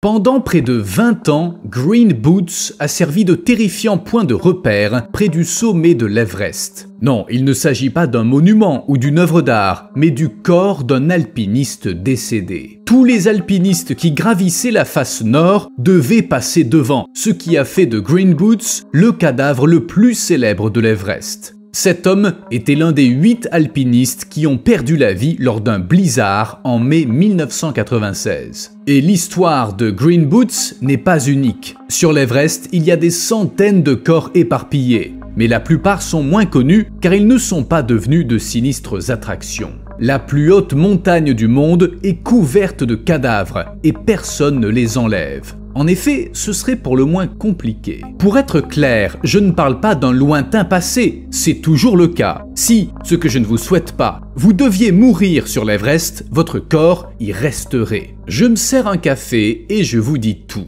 Pendant près de 20 ans, Green Boots a servi de terrifiant point de repère près du sommet de l'Everest. Non, il ne s'agit pas d'un monument ou d'une œuvre d'art, mais du corps d'un alpiniste décédé. Tous les alpinistes qui gravissaient la face nord devaient passer devant, ce qui a fait de Green Boots le cadavre le plus célèbre de l'Everest. Cet homme était l'un des 8 alpinistes qui ont perdu la vie lors d'un blizzard en mai 1996. Et l'histoire de Green Boots n'est pas unique. Sur l'Everest, il y a des centaines de corps éparpillés, mais la plupart sont moins connus car ils ne sont pas devenus de sinistres attractions. La plus haute montagne du monde est couverte de cadavres et personne ne les enlève. En effet, ce serait pour le moins compliqué. Pour être clair, je ne parle pas d'un lointain passé, c'est toujours le cas. Si, ce que je ne vous souhaite pas, vous deviez mourir sur l'Everest, votre corps y resterait. Je me sers un café et je vous dis tout.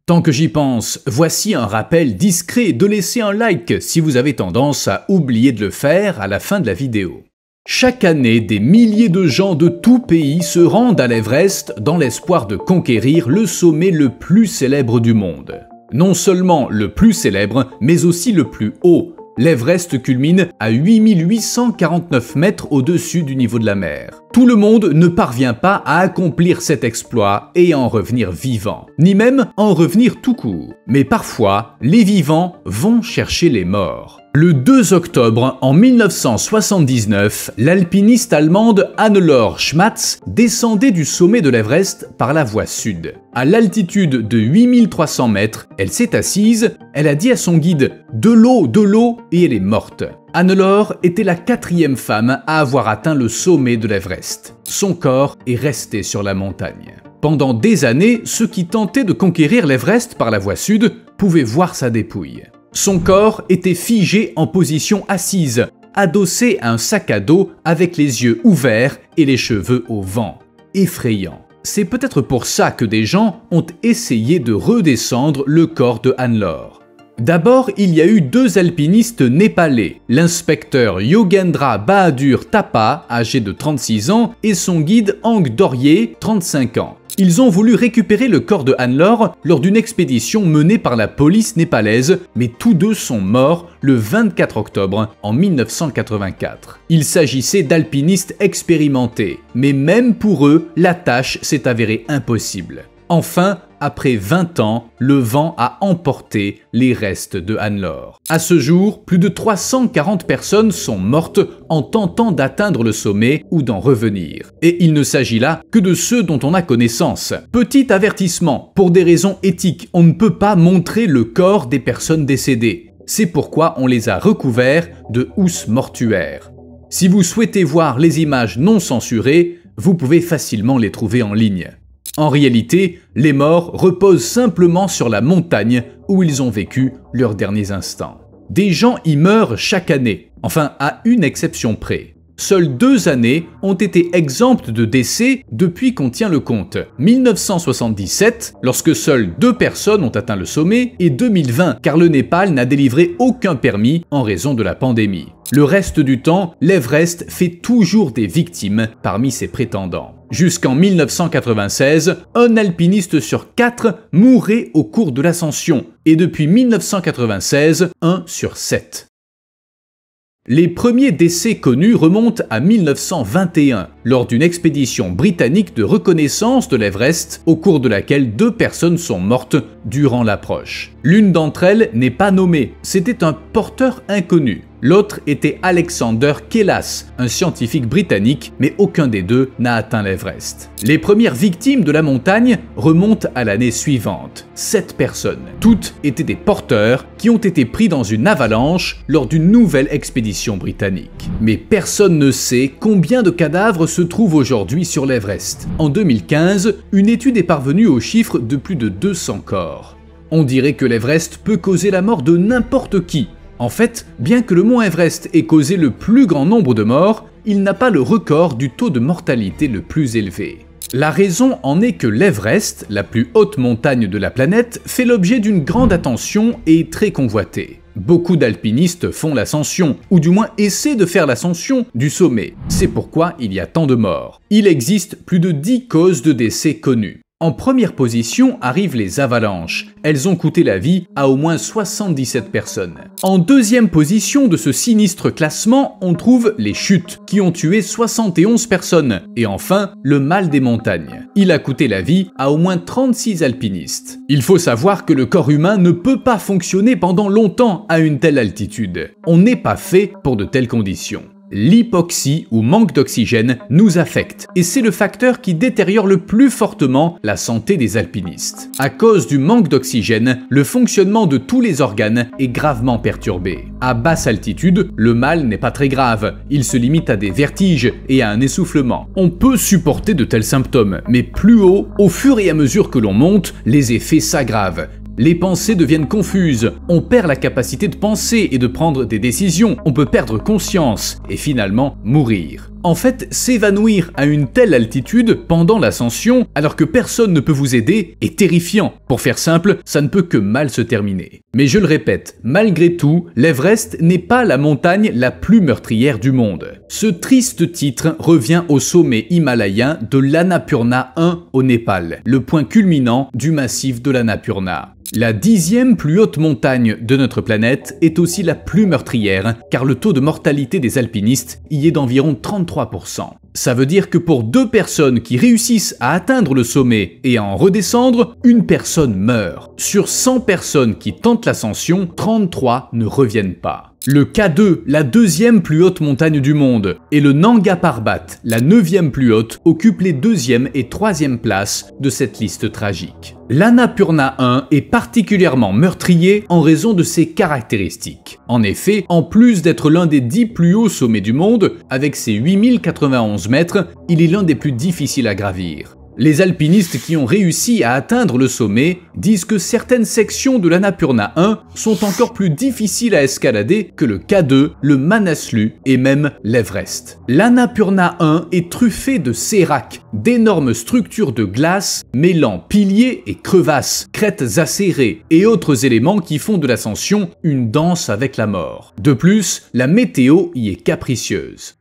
Tant que j'y pense, voici un rappel discret de laisser un like si vous avez tendance à oublier de le faire à la fin de la vidéo. Chaque année, des milliers de gens de tout pays se rendent à l'Everest dans l'espoir de conquérir le sommet le plus célèbre du monde. Non seulement le plus célèbre, mais aussi le plus haut. L'Everest culmine à 8849 mètres au-dessus du niveau de la mer. Tout le monde ne parvient pas à accomplir cet exploit et à en revenir vivant, ni même à en revenir tout court. Mais parfois, les vivants vont chercher les morts. Le 2 octobre en 1979, l'alpiniste allemande Hannelore Schmatz descendait du sommet de l'Everest par la voie sud. À l'altitude de 8300 mètres, elle s'est assise, elle a dit à son guide « de l'eau » et elle est morte. Hannelore était la 4e femme à avoir atteint le sommet de l'Everest. Son corps est resté sur la montagne. Pendant des années, ceux qui tentaient de conquérir l'Everest par la voie sud pouvaient voir sa dépouille. Son corps était figé en position assise, adossé à un sac à dos avec les yeux ouverts et les cheveux au vent. Effrayant. C'est peut-être pour ça que des gens ont essayé de redescendre le corps de Hannelore. D'abord, il y a eu 2 alpinistes népalais, l'inspecteur Yogendra Bahadur Thapa, âgé de 36 ans, et son guide Ang Dorje, 35 ans. Ils ont voulu récupérer le corps de Hannelore lors d'une expédition menée par la police népalaise, mais tous 2 sont morts le 24 octobre en 1984. Il s'agissait d'alpinistes expérimentés, mais même pour eux, la tâche s'est avérée impossible. Enfin, après 20 ans, le vent a emporté les restes de Hannelore. À ce jour, plus de 340 personnes sont mortes en tentant d'atteindre le sommet ou d'en revenir. Et il ne s'agit là que de ceux dont on a connaissance. Petit avertissement, pour des raisons éthiques, on ne peut pas montrer le corps des personnes décédées. C'est pourquoi on les a recouverts de housses mortuaires. Si vous souhaitez voir les images non censurées, vous pouvez facilement les trouver en ligne. En réalité, les morts reposent simplement sur la montagne où ils ont vécu leurs derniers instants. Des gens y meurent chaque année, enfin à une exception près. Seules 2 années ont été exemptes de décès depuis qu'on tient le compte. 1977, lorsque seules 2 personnes ont atteint le sommet, et 2020, car le Népal n'a délivré aucun permis en raison de la pandémie. Le reste du temps, l'Everest fait toujours des victimes parmi ses prétendants. Jusqu'en 1996, un alpiniste sur 4 mourait au cours de l'ascension, et depuis 1996, 1 sur 7. Les premiers décès connus remontent à 1921, lors d'une expédition britannique de reconnaissance de l'Everest, au cours de laquelle 2 personnes sont mortes durant l'approche. L'une d'entre elles n'est pas nommée, c'était un porteur inconnu. L'autre était Alexander Kellas, un scientifique britannique, mais aucun des 2 n'a atteint l'Everest. Les premières victimes de la montagne remontent à l'année suivante. 7 personnes. Toutes étaient des porteurs qui ont été pris dans une avalanche lors d'une nouvelle expédition britannique. Mais personne ne sait combien de cadavres se trouvent aujourd'hui sur l'Everest. En 2015, une étude est parvenue au chiffre de plus de 200 corps. On dirait que l'Everest peut causer la mort de n'importe qui. En fait, bien que le mont Everest ait causé le plus grand nombre de morts, il n'a pas le record du taux de mortalité le plus élevé. La raison en est que l'Everest, la plus haute montagne de la planète, fait l'objet d'une grande attention et est très convoitée. Beaucoup d'alpinistes font l'ascension, ou du moins essaient de faire l'ascension du sommet. C'est pourquoi il y a tant de morts. Il existe plus de 10 causes de décès connues. En première position arrivent les avalanches. Elles ont coûté la vie à au moins 77 personnes. En deuxième position de ce sinistre classement, on trouve les chutes, qui ont tué 71 personnes. Et enfin, le mal des montagnes. Il a coûté la vie à au moins 36 alpinistes. Il faut savoir que le corps humain ne peut pas fonctionner pendant longtemps à une telle altitude. On n'est pas fait pour de telles conditions. L'hypoxie ou manque d'oxygène nous affecte et c'est le facteur qui détériore le plus fortement la santé des alpinistes. À cause du manque d'oxygène, le fonctionnement de tous les organes est gravement perturbé. À basse altitude, le mal n'est pas très grave, il se limite à des vertiges et à un essoufflement. On peut supporter de tels symptômes, mais plus haut, au fur et à mesure que l'on monte, les effets s'aggravent. Les pensées deviennent confuses, on perd la capacité de penser et de prendre des décisions, on peut perdre conscience et finalement mourir. En fait, s'évanouir à une telle altitude pendant l'ascension, alors que personne ne peut vous aider, est terrifiant. Pour faire simple, ça ne peut que mal se terminer. Mais je le répète, malgré tout, l'Everest n'est pas la montagne la plus meurtrière du monde. Ce triste titre revient au sommet himalayen de l'Annapurna 1 au Népal, le point culminant du massif de l'Annapurna. La 10e plus haute montagne de notre planète est aussi la plus meurtrière, car le taux de mortalité des alpinistes y est d'environ 33%. Ça veut dire que pour 2 personnes qui réussissent à atteindre le sommet et à en redescendre, une personne meurt. Sur 100 personnes qui tentent l'ascension, 33 ne reviennent pas. Le K2, la 2e plus haute montagne du monde, et le Nanga Parbat, la 9e plus haute, occupent les 2e et 3e places de cette liste tragique. L'Annapurna 1 est particulièrement meurtrier en raison de ses caractéristiques. En effet, en plus d'être l'un des 10 plus hauts sommets du monde, avec ses 8091 mètres, il est l'un des plus difficiles à gravir. Les alpinistes qui ont réussi à atteindre le sommet disent que certaines sections de l'Annapurna 1 sont encore plus difficiles à escalader que le K2, le Manaslu et même l'Everest. L'Annapurna 1 est truffé de séracs, d'énormes structures de glace mêlant piliers et crevasses, crêtes acérées et autres éléments qui font de l'ascension une danse avec la mort. De plus, la météo y est capricieuse.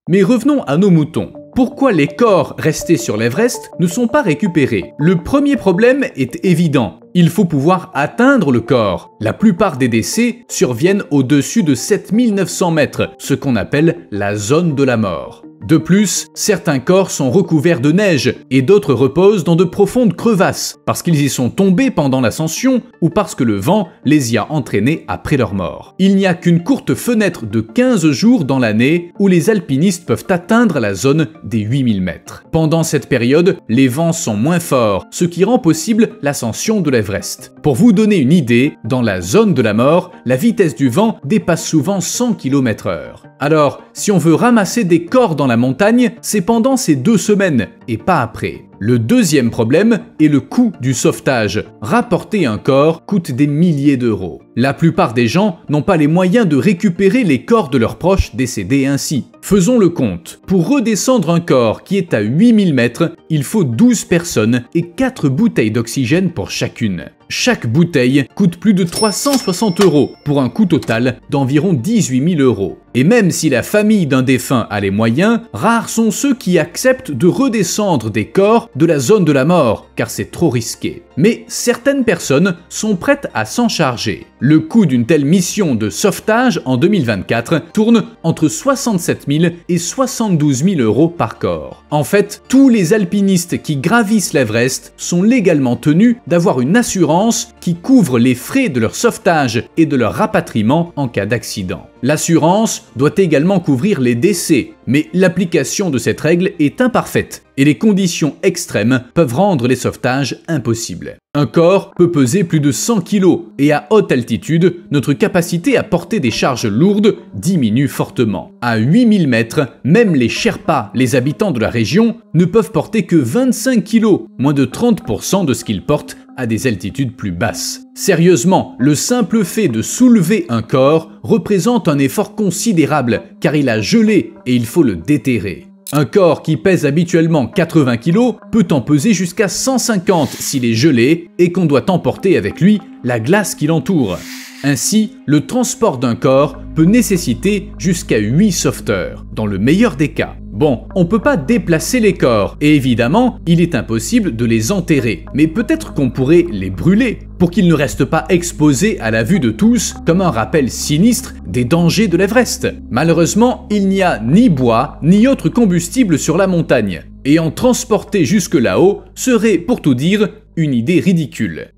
Mais revenons à nos moutons. Pourquoi les corps restés sur l'Everest ne sont pas récupérés? Le premier problème est évident. Il faut pouvoir atteindre le corps. La plupart des décès surviennent au-dessus de 7900 mètres, ce qu'on appelle la zone de la mort. De plus, certains corps sont recouverts de neige et d'autres reposent dans de profondes crevasses parce qu'ils y sont tombés pendant l'ascension ou parce que le vent les y a entraînés après leur mort. Il n'y a qu'une courte fenêtre de 15 jours dans l'année où les alpinistes peuvent atteindre la zone des 8000 mètres. Pendant cette période, les vents sont moins forts, ce qui rend possible l'ascension de l'Everest. Pour vous donner une idée, dans la zone de la mort, la vitesse du vent dépasse souvent 100 km/h. Alors, si on veut ramasser des corps dans la montagne, c'est pendant ces 2 semaines et pas après. Le deuxième problème est le coût du sauvetage. Rapporter un corps coûte des milliers d'euros. La plupart des gens n'ont pas les moyens de récupérer les corps de leurs proches décédés ainsi. Faisons le compte. Pour redescendre un corps qui est à 8000 mètres, il faut 12 personnes et 4 bouteilles d'oxygène pour chacune. Chaque bouteille coûte plus de 360 € pour un coût total d'environ 18 000 €. Et même si la famille d'un défunt a les moyens, rares sont ceux qui acceptent de redescendre des corps de la zone de la mort, car c'est trop risqué. Mais certaines personnes sont prêtes à s'en charger. Le coût d'une telle mission de sauvetage en 2024 tourne entre 67 000 et 72 000 € par corps. En fait, tous les alpinistes qui gravissent l'Everest sont légalement tenus d'avoir une assurance qui couvre les frais de leur sauvetage et de leur rapatriement en cas d'accident. L'assurance doit également couvrir les décès, mais l'application de cette règle est imparfaite et les conditions extrêmes peuvent rendre les sauvetages impossibles. Un corps peut peser plus de 100 kg et à haute altitude, notre capacité à porter des charges lourdes diminue fortement. À 8000 mètres, même les Sherpas, les habitants de la région, ne peuvent porter que 25 kg, moins de 30% de ce qu'ils portent à des altitudes plus basses. Sérieusement, le simple fait de soulever un corps représente un effort considérable car il a gelé et il faut le déterrer. Un corps qui pèse habituellement 80 kg peut en peser jusqu'à 150 s'il est gelé et qu'on doit emporter avec lui la glace qui l'entoure. Ainsi, le transport d'un corps peut nécessiter jusqu'à 8 sauveteurs, dans le meilleur des cas. Bon, on peut pas déplacer les corps, et évidemment, il est impossible de les enterrer, mais peut-être qu'on pourrait les brûler, pour qu'ils ne restent pas exposés à la vue de tous, comme un rappel sinistre des dangers de l'Everest. Malheureusement, il n'y a ni bois, ni autre combustible sur la montagne, et en transporter jusque là-haut serait, pour tout dire, une idée ridicule.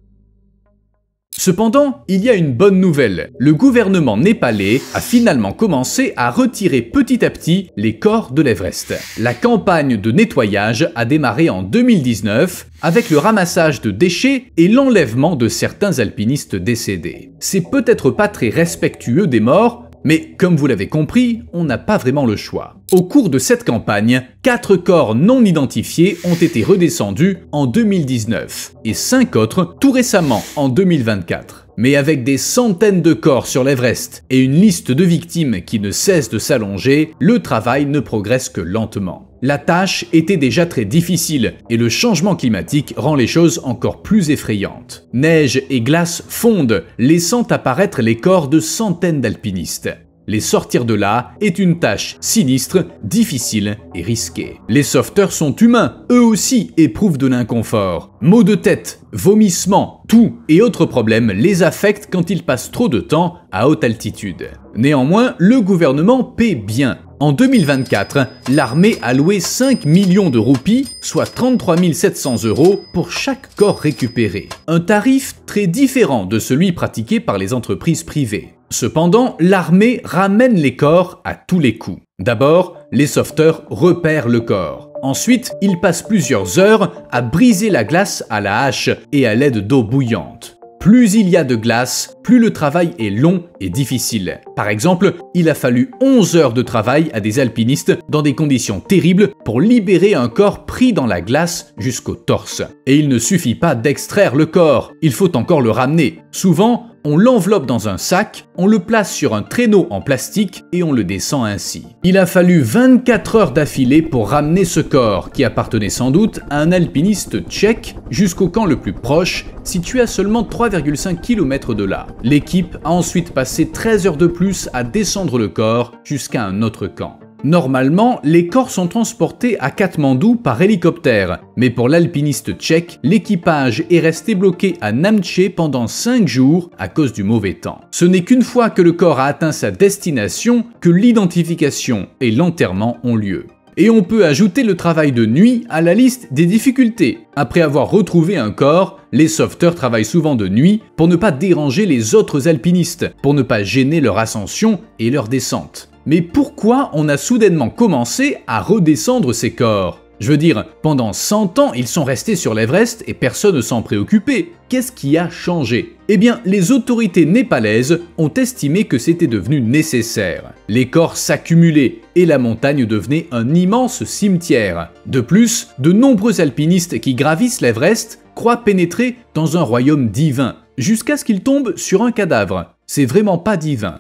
Cependant, il y a une bonne nouvelle. Le gouvernement népalais a finalement commencé à retirer petit à petit les corps de l'Everest. La campagne de nettoyage a démarré en 2019 avec le ramassage de déchets et l'enlèvement de certains alpinistes décédés. C'est peut-être pas très respectueux des morts, mais comme vous l'avez compris, on n'a pas vraiment le choix. Au cours de cette campagne, 4 corps non identifiés ont été redescendus en 2019 et 5 autres tout récemment en 2024. Mais avec des centaines de corps sur l'Everest et une liste de victimes qui ne cesse de s'allonger, le travail ne progresse que lentement. La tâche était déjà très difficile et le changement climatique rend les choses encore plus effrayantes. Neige et glace fondent, laissant apparaître les corps de centaines d'alpinistes. Les sortir de là est une tâche sinistre, difficile et risquée. Les sauveteurs sont humains, eux aussi éprouvent de l'inconfort. Maux de tête, vomissements, toux et autres problèmes les affectent quand ils passent trop de temps à haute altitude. Néanmoins, le gouvernement paie bien. En 2024, l'armée a loué 5 millions de roupies, soit 33 700 € pour chaque corps récupéré. Un tarif très différent de celui pratiqué par les entreprises privées. Cependant, l'armée ramène les corps à tous les coups. D'abord, les sauveteurs repèrent le corps. Ensuite, ils passent plusieurs heures à briser la glace à la hache et à l'aide d'eau bouillante. Plus il y a de glace, plus le travail est long et difficile. Par exemple, il a fallu 11 heures de travail à des alpinistes dans des conditions terribles pour libérer un corps pris dans la glace jusqu'au torse. Et il ne suffit pas d'extraire le corps, il faut encore le ramener. Souvent, on l'enveloppe dans un sac, on le place sur un traîneau en plastique et on le descend ainsi. Il a fallu 24 heures d'affilée pour ramener ce corps, qui appartenait sans doute à un alpiniste tchèque, jusqu'au camp le plus proche, situé à seulement 3,5 km de là. L'équipe a ensuite passé 13 heures de plus à descendre le corps jusqu'à un autre camp. Normalement, les corps sont transportés à Katmandou par hélicoptère, mais pour l'alpiniste tchèque, l'équipage est resté bloqué à Namche pendant 5 jours à cause du mauvais temps. Ce n'est qu'une fois que le corps a atteint sa destination que l'identification et l'enterrement ont lieu. Et on peut ajouter le travail de nuit à la liste des difficultés. Après avoir retrouvé un corps, les sauveteurs travaillent souvent de nuit pour ne pas déranger les autres alpinistes, pour ne pas gêner leur ascension et leur descente. Mais pourquoi on a soudainement commencé à redescendre ces corps ? Je veux dire, pendant 100 ans, ils sont restés sur l'Everest et personne ne s'en préoccupait. Qu'est-ce qui a changé ? Eh bien, les autorités népalaises ont estimé que c'était devenu nécessaire. Les corps s'accumulaient et la montagne devenait un immense cimetière. De plus, de nombreux alpinistes qui gravissent l'Everest croient pénétrer dans un royaume divin, jusqu'à ce qu'ils tombent sur un cadavre. C'est vraiment pas divin.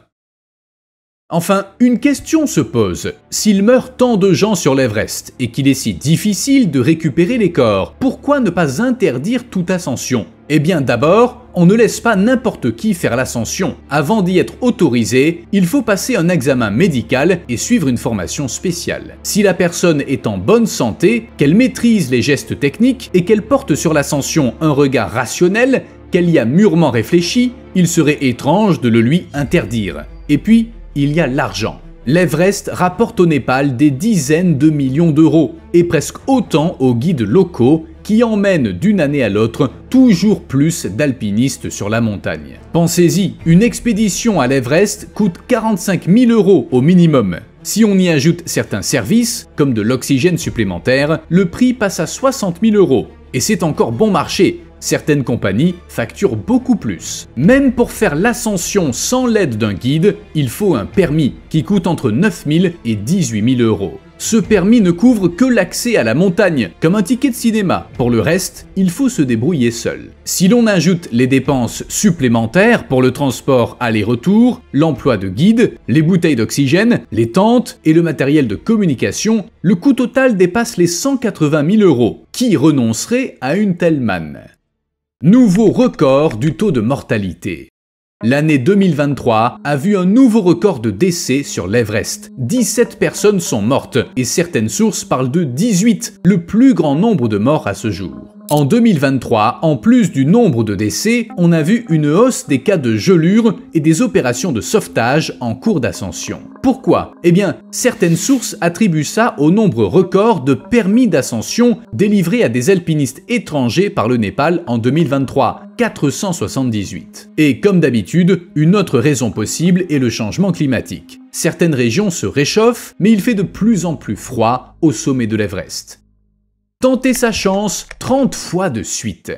Enfin, une question se pose. S'il meurt tant de gens sur l'Everest et qu'il est si difficile de récupérer les corps, pourquoi ne pas interdire toute ascension ? Eh bien d'abord, on ne laisse pas n'importe qui faire l'ascension. Avant d'y être autorisé, il faut passer un examen médical et suivre une formation spéciale. Si la personne est en bonne santé, qu'elle maîtrise les gestes techniques et qu'elle porte sur l'ascension un regard rationnel, qu'elle y a mûrement réfléchi, il serait étrange de le lui interdire. Et puis, il y a l'argent. L'Everest rapporte au Népal des dizaines de millions d'euros, et presque autant aux guides locaux qui emmènent d'une année à l'autre toujours plus d'alpinistes sur la montagne. Pensez-y, une expédition à l'Everest coûte 45 000 € au minimum. Si on y ajoute certains services, comme de l'oxygène supplémentaire, le prix passe à 60 000 €. Et c'est encore bon marché. Certaines compagnies facturent beaucoup plus. Même pour faire l'ascension sans l'aide d'un guide, il faut un permis qui coûte entre 9 000 et 18 000 €. Ce permis ne couvre que l'accès à la montagne, comme un ticket de cinéma. Pour le reste, il faut se débrouiller seul. Si l'on ajoute les dépenses supplémentaires pour le transport aller-retour, l'emploi de guides, les bouteilles d'oxygène, les tentes et le matériel de communication, le coût total dépasse les 180 000 €. Qui renoncerait à une telle manne ? Nouveau record du taux de mortalité. L'année 2023 a vu un nouveau record de décès sur l'Everest. 17 personnes sont mortes et certaines sources parlent de 18, le plus grand nombre de morts à ce jour. En 2023, en plus du nombre de décès, on a vu une hausse des cas de gelure et des opérations de sauvetage en cours d'ascension. Pourquoi? Eh bien, certaines sources attribuent ça au nombre record de permis d'ascension délivrés à des alpinistes étrangers par le Népal en 2023, 478. Et comme d'habitude, une autre raison possible est le changement climatique. Certaines régions se réchauffent, mais il fait de plus en plus froid au sommet de l'Everest. Tenter sa chance 30 fois de suite.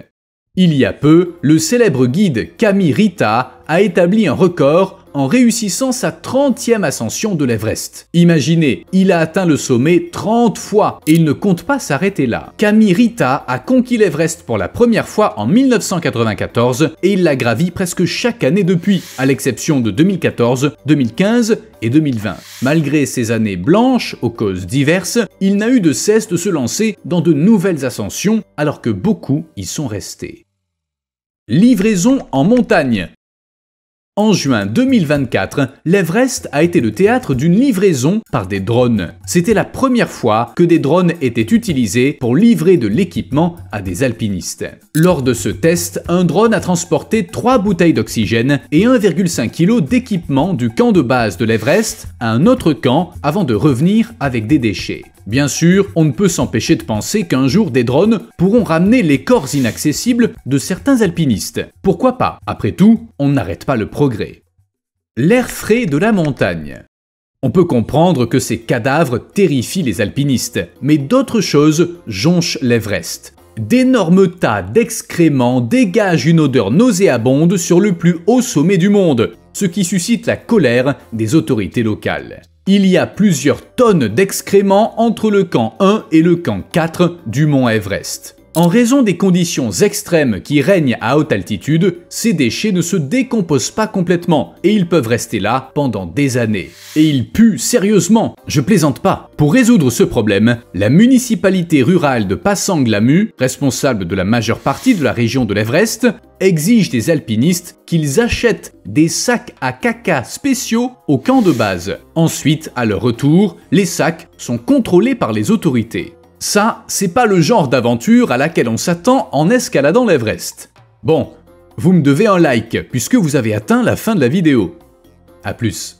Il y a peu, le célèbre guide Kami Rita a établi un record en réussissant sa 30e ascension de l'Everest. Imaginez, il a atteint le sommet 30 fois et il ne compte pas s'arrêter là. Kami Rita a conquis l'Everest pour la première fois en 1994 et il l'a gravi presque chaque année depuis, à l'exception de 2014, 2015 et 2020. Malgré ces années blanches aux causes diverses, il n'a eu de cesse de se lancer dans de nouvelles ascensions alors que beaucoup y sont restés. Livraison en montagne. En juin 2024, l'Everest a été le théâtre d'une livraison par des drones. C'était la première fois que des drones étaient utilisés pour livrer de l'équipement à des alpinistes. Lors de ce test, un drone a transporté 3 bouteilles d'oxygène et 1,5 kg d'équipement du camp de base de l'Everest à un autre camp avant de revenir avec des déchets. Bien sûr, on ne peut s'empêcher de penser qu'un jour des drones pourront ramener les corps inaccessibles de certains alpinistes. Pourquoi pas? Après tout, on n'arrête pas le progrès. L'air frais de la montagne. On peut comprendre que ces cadavres terrifient les alpinistes, mais d'autres choses jonchent l'Everest. D'énormes tas d'excréments dégagent une odeur nauséabonde sur le plus haut sommet du monde, ce qui suscite la colère des autorités locales. Il y a plusieurs tonnes d'excréments entre le camp 1 et le camp 4 du mont Everest. En raison des conditions extrêmes qui règnent à haute altitude, ces déchets ne se décomposent pas complètement et ils peuvent rester là pendant des années. Et ils puent sérieusement, je plaisante pas. Pour résoudre ce problème, la municipalité rurale de Pasang Lamu, responsable de la majeure partie de la région de l'Everest, exige des alpinistes qu'ils achètent des sacs à caca spéciaux au camp de base. Ensuite, à leur retour, les sacs sont contrôlés par les autorités. Ça, c'est pas le genre d'aventure à laquelle on s'attend en escaladant l'Everest. Bon, vous me devez un like puisque vous avez atteint la fin de la vidéo. A plus.